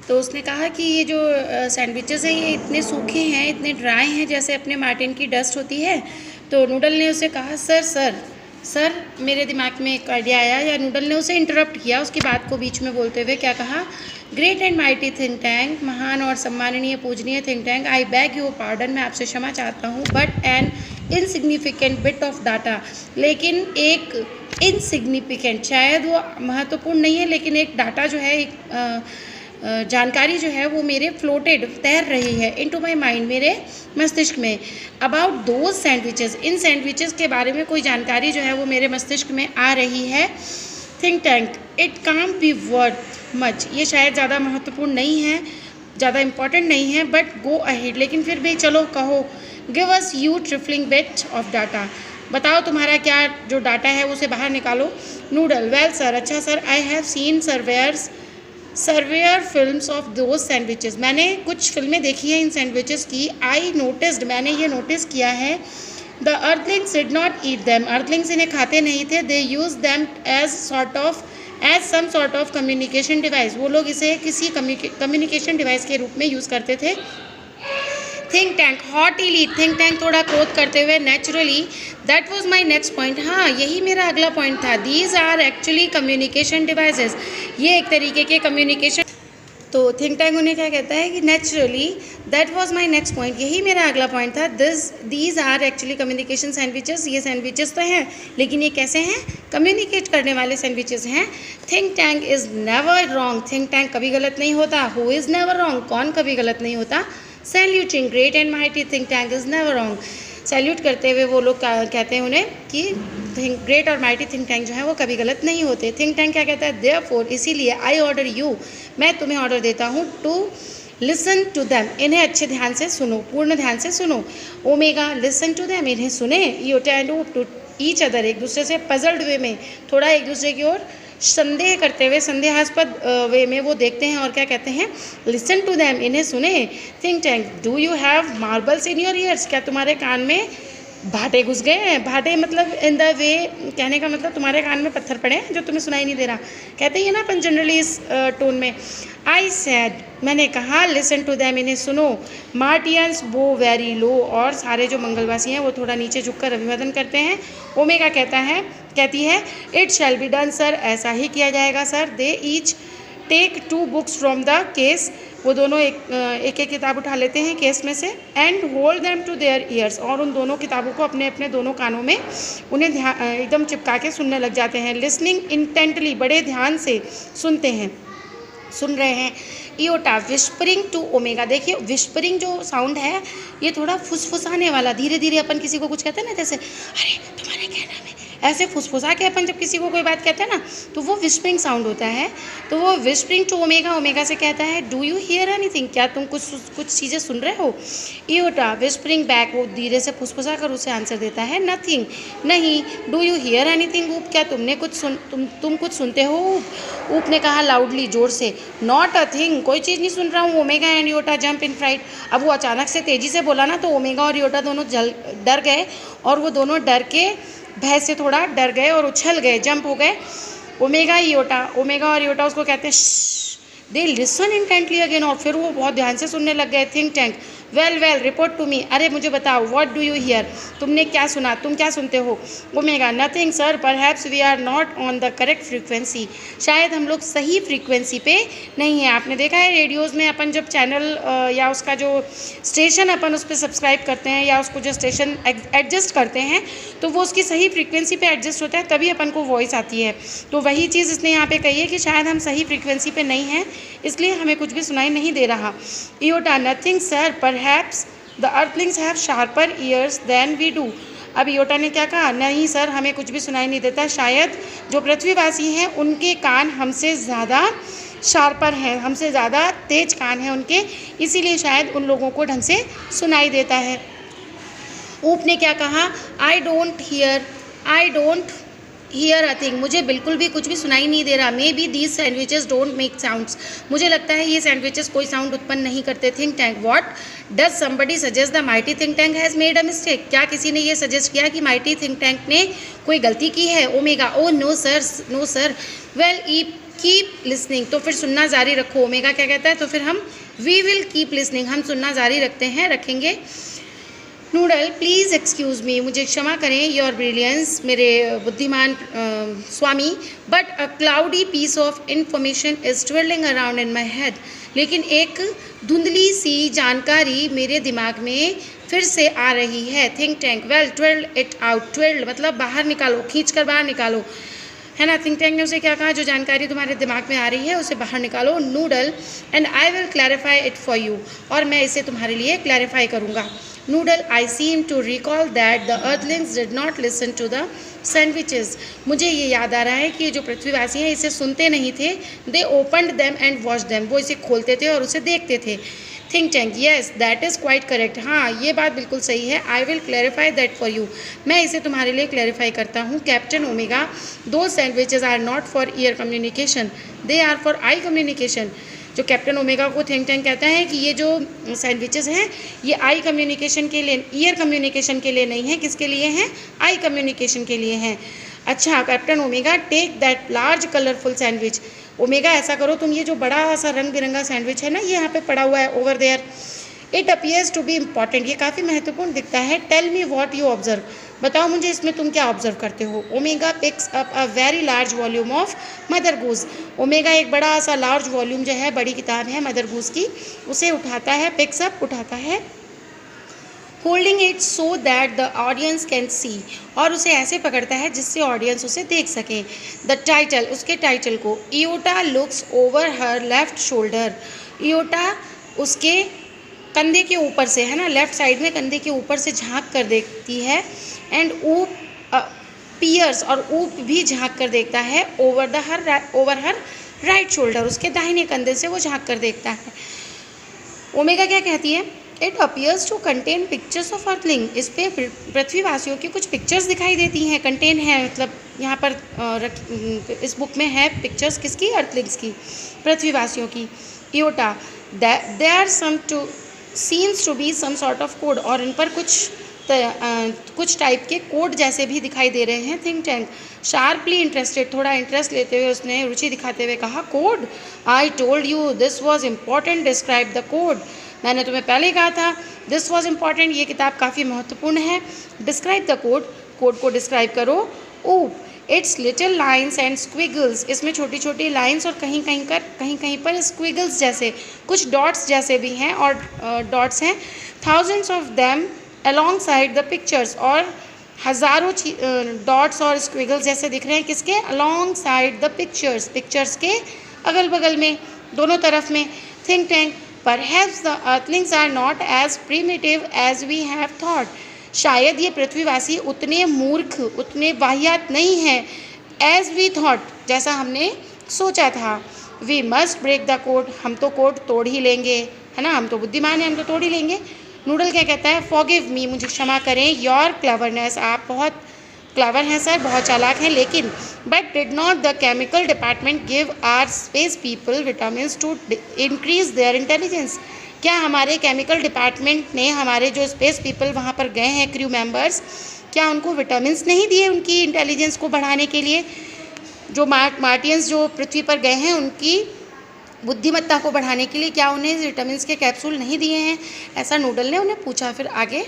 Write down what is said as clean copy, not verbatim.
तो उसने कहा कि ये जो सैंडविचेस हैं ये इतने सूखे हैं, इतने ड्राई हैं, जैसे अपने मार्टिन की डस्ट होती है। तो नूडल ने उसे कहा सर सर सर, मेरे दिमाग में एक आइडिया आया, या नूडल ने उसे इंटरप्ट किया उसकी बात को बीच में बोलते हुए। क्या कहा? Great and mighty think tank, महान और सम्माननीय पूजनीय think tank, I bag your pardon, मैं आपसे क्षमा चाहता हूँ, but N insignificant bit of data, लेकिन एक इनसिग्निफिकेंट, शायद वो महत्वपूर्ण नहीं है, लेकिन एक डाटा जो है, एक जानकारी जो है वो मेरे फ्लोटेड, तैर रही है, इनटू माय माइंड, मेरे मस्तिष्क में, about those sandwiches, in sandwiches के बारे में कोई जानकारी जो है वो मेरे मस्तिष्क में आ रही है। Think tank, it can't be worth much, ये शायद ज़्यादा महत्वपूर्ण नहीं है, ज़्यादा इम्पॉर्टेंट नहीं है, बट गो अहेड, लेकिन फिर भी चलो कहो। Give us you trifling bit of data, बताओ तुम्हारा क्या जो डाटा है उसे बाहर निकालो। नूडल, वेल सर, अच्छा sir, I have seen surveyor films of those sandwiches, मैंने कुछ फिल्में देखी हैं इन सैंडविचेस की। आई नोटिस्ड, मैंने ये नोटिस किया है, the earthlings did not eat them, earthlings इन्हें खाते नहीं थे, they use them as some sort of communication device, वो लोग इसे किसी कम्युनिकेशन डिवाइस के रूप में यूज़ करते थे। Think tank, hotly, think tank थोड़ा क्रोध करते हुए, naturally, that was my next point, हाँ यही मेरा अगला पॉइंट था। These are actually communication devices, ये एक तरीके के कम्युनिकेशन। तो थिंक टैंक उन्हें क्या कहता है कि naturally, that was my next point, यही मेरा अगला पॉइंट था। These are actually communication sandwiches, ये सैंडविचेस तो हैं, लेकिन ये कैसे हैं? कम्युनिकेट करने वाले सैंडविचेस हैं। Think tank is never wrong, think tank कभी गलत नहीं होता। हु इज़ नेवर रॉन्ग, कौन कभी गलत नहीं होता? Saluting, great and mighty think tank is never wrong, salute करते हुए वो लोग कहते हैं उन्हें कि ग्रेट और माइटी थिंक टैंक जो है वो कभी गलत नहीं होते। थिंक टैंक क्या कहता है? देयरफॉर, इसीलिए, आई ऑर्डर यू, मैं तुम्हें ऑर्डर देता हूँ, टू लिसन टू दैम, इन्हें अच्छे ध्यान से सुनो, पूर्ण ध्यान से सुनो। ओमेगा, लिसन टू दैम, इन्हें सुने। इयोटा एंड ऊप, टू ईच अदर, एक दूसरे से पजल्ड वे में, थोड़ा एक दूसरे की ओर संदेह करते हुए, संदेहास्पद वे में वो देखते हैं और क्या कहते हैं? लिसन टू दैम, इन्हें सुने। Think tank, do you have marbles in your ears, क्या तुम्हारे कान में भाटे घुस गए हैं? भाटे मतलब इन द वे, कहने का मतलब तुम्हारे कान में पत्थर पड़े हैं जो तुम्हें सुनाई नहीं दे रहा, कहते हैं ना अपन जनरली इस टोन में। आई सैड, मैंने कहा, लिसन टू दैम, इन्हें सुनो। मार्टियंस बो वेरी लो, और सारे जो मंगलवासी हैं वो थोड़ा नीचे झुककर अभिवादन करते हैं। ओमेगा कहती है, it shall be done sir, ऐसा ही किया जाएगा sir. They each take 2 books from the case, वो दोनों एक एक किताब उठा लेते हैं केस में से, and hold them to their ears, और उन दोनों किताबों को अपने अपने दोनों कानों में उन्हें एकदम चिपका के सुनने लग जाते हैं। लिसनिंग इंटेंटली, बड़े ध्यान से सुनते हैं, सुन रहे हैं। इयोटा, विस्परिंग टू ओमेगा, देखिए विस्परिंग जो साउंड है ये थोड़ा फुसफुसाने वाला, धीरे धीरे अपन किसी को कुछ कहते हैं ना, जैसे अरे तुम्हारे कहना में, ऐसे फुसफुसा के अपन जब किसी को कोई बात कहते हैं ना, तो वो विस्परिंग साउंड होता है। तो वो विस्परिंग टू ओमेगा, ओमेगा से कहता है, डू यू हियर एनीथिंग, क्या तुम कुछ चीज़ें सुन रहे हो? इयोटा, विस्परिंग बैक, वो धीरे से फुसफुसा कर उसे आंसर देता है, नथिंग, नहीं। डू यू हियर एनीथिंग, ऊप, क्या तुमने कुछ तुम कुछ सुनते हो? ऊप ने कहा लाउडली, जोर से, नॉट अ थिंग, कोई चीज़ नहीं सुन रहा हूँ। Omega and Iota jump in fright, अब वो अचानक से तेज़ी से बोला ना, तो ओमेगा और इयोटा दोनों डर गए, और वो दोनों डर के, भय से थोड़ा डर गए और उछल गए, जंप हो गए। ओमेगा और इयोटा उसको कहते हैं, दे लिसन इंटेंटली अगेन, और फिर वो बहुत ध्यान से सुनने लग गए। Think tank, well report to me, अरे मुझे बताओ, व्हाट डू यू हियर, तुमने क्या सुना, तुम क्या सुनते हो? Omega, nothing sir, perhaps we are not on the correct frequency, शायद हम लोग सही फ्रीक्वेंसी पे नहीं है। आपने देखा है रेडियोज़ में अपन जब चैनल या उसका जो स्टेशन अपन उस पर सब्सक्राइब करते हैं, या उसको जो स्टेशन एडजस्ट करते हैं, तो वो उसकी सही फ्रीक्वेंसी पे एडजस्ट होता है, तभी अपन को वॉइस आती है। तो वही चीज़ इसने यहाँ पे कही है कि शायद हम सही फ्रीक्वेंसी पे नहीं हैं, इसलिए हमें कुछ भी सुनाई नहीं दे रहा। Iota, nothing sir, perhaps the earthlings have sharper ears than we do, अब इयोटा ने क्या कहा? नहीं सर, हमें कुछ भी सुनाई नहीं देता, शायद जो पृथ्वीवासी हैं उनके कान हमसे ज़्यादा शार्पर हैं, हमसे ज़्यादा तेज कान हैं उनके, इसीलिए शायद उन लोगों को ढंग से सुनाई देता है। ऊप ने क्या कहा? I don't hear a thing, मुझे बिल्कुल भी कुछ भी सुनाई नहीं दे रहा। May be these sandwiches don't make sounds, मुझे लगता है ये सैंडविचेस कोई साउंड उत्पन्न नहीं करते। Think tank, what does somebody suggest the mighty think tank has made a mistake, क्या किसी ने ये सजेस्ट किया कि माइटी थिंक टैंक ने कोई गलती की है? Omega, oh no sir, well keep listening, तो फिर सुनना जारी रखो। ओमेगा क्या कहता है, तो फिर हम वी विल कीप लिसनिंग, हम सुनना जारी रखेंगे। नूडल प्लीज़ एक्सक्यूज़ मी, मुझे क्षमा करें, योर ब्रिलियंस, मेरे बुद्धिमान स्वामी, but a cloudy piece of information is twirling around in my head, लेकिन एक धुंधली सी जानकारी मेरे दिमाग में फिर से आ रही है। Think tank, well twirl it out, twirl मतलब बाहर निकालो, खींच कर बाहर निकालो, है ना। थिंक टैंक ने उसे क्या कहा, जो जानकारी तुम्हारे दिमाग में आ रही है उसे बाहर निकालो। Noodle, and I will clarify it for you, और मैं इसे तुम्हारे लिए क्लैरिफाई करूँगा। Noodle, I seem to recall that the earthlings did not listen to the sandwiches, मुझे ये याद आ रहा है कि जो पृथ्वीवासी हैं इसे सुनते नहीं थे। They opened them and watch them, वो इसे खोलते थे और उसे देखते थे। Think Tank, yes that is quite correct, हाँ ये बात बिल्कुल सही है। I will clarify that for you, मैं इसे तुम्हारे लिए क्लैरिफाई करता हूँ। Captain Omega, those sandwiches are not for ear communication, they are for eye communication. जो कैप्टन ओमेगा को थिंक टैंक कहता है कि ये जो सैंडविचेस हैं ये आई कम्युनिकेशन के लिए, ईयर कम्युनिकेशन के लिए नहीं है, किसके लिए हैं, आई कम्युनिकेशन के लिए हैं। अच्छा captain Omega, take that large colourful sandwich, Omega ऐसा करो तुम ये जो बड़ा सा रंग बिरंगा सैंडविच है ना, ये यहाँ पे पड़ा हुआ है over there, it appears to be important, ये काफ़ी महत्वपूर्ण दिखता है। Tell me what you observe, बताओ मुझे इसमें तुम क्या ऑब्जर्व करते हो। Omega picks up a very large volume of Mother Goose, ओमेगा एक बड़ा सा लार्ज वॉल्यूम जो है, बड़ी किताब है मदर गूस की, उसे उठाता है, पिक्स अप उठाता है, holding it so that the audience can see, और उसे ऐसे पकड़ता है जिससे ऑडियंस उसे देख सके। द टाइटल, उसके टाइटल को, Iota looks over her left shoulder, Iota उसके कंधे के ऊपर से, है ना, लेफ्ट साइड में कंधे के ऊपर से झांक कर देखती है। एंड ऊप पियर्स, और ऊप भी झांक कर देखता है, ओवर हर राइट शोल्डर, उसके दाहिने कंधे से वो झांक कर देखता है। ओमेगा क्या कहती है, it appears to contain pictures of earthling, इस पे पृथ्वीवासियों की कुछ पिक्चर्स दिखाई देती हैं। कंटेन है मतलब यहाँ पर इस बुक में है पिक्चर्स किसकी, अर्थलिंग्स की, पृथ्वीवासियों की। Iota, they are some to scenes to be some sort of code, और इन पर कुछ टाइप के कोड जैसे भी दिखाई दे रहे हैं। थिंक टैंक, शार्पली इंटरेस्टेड, थोड़ा इंटरेस्ट लेते हुए उसने रुचि दिखाते हुए कहा, code, I told you this was important, describe the code, मैंने तुम्हें पहले ही कहा था दिस वॉज इम्पॉर्टेंट, ये किताब काफ़ी महत्वपूर्ण है। डिस्क्राइब द कोड, कोड को डिस्क्राइब करो। ऊप, इट्स लिटिल लाइन्स एंड स्क्विगल्स, इसमें छोटी छोटी लाइन्स और कहीं कहीं पर स्क्विगल्स जैसे कुछ डॉट्स जैसे भी हैं, और डॉट्स हैं, thousands of them along side the pictures, और हज़ारों डॉट्स और स्क्विगल्स जैसे दिख रहे हैं किसके, alongside the pictures, pictures के अगल बगल में, दोनों तरफ में। Think tank, perhaps the earthlings are not as primitive as we have thought, शायद ये पृथ्वीवासी उतने मूर्ख, उतने वाहियात नहीं हैं, एज वी थॉट, जैसा हमने सोचा था। We must break the code, हम तो कोड तोड़ ही लेंगे, है ना, हम तो बुद्धिमान हैं, हम तो तोड़ ही लेंगे। नूडल क्या कहता है, फॉरगिव मी, मुझे क्षमा करें, योर क्लेवरनेस, आप बहुत क्लेवर हैं सर, बहुत चालाक हैं, लेकिन but did not the chemical department give our space people vitamin to increase their intelligence, क्या हमारे केमिकल डिपार्टमेंट ने, हमारे जो स्पेस पीपल वहाँ पर गए हैं, क्रू मेंबर्स, क्या उनको विटामिन नहीं दिए उनकी इंटेलिजेंस को बढ़ाने के लिए। जो मार्टियंस जो पृथ्वी पर गए हैं उनकी बुद्धिमत्ता को बढ़ाने के लिए क्या उन्हें विटामिन के कैप्सूल नहीं दिए हैं, ऐसा नूडल ने उन्हें पूछा। फिर आगे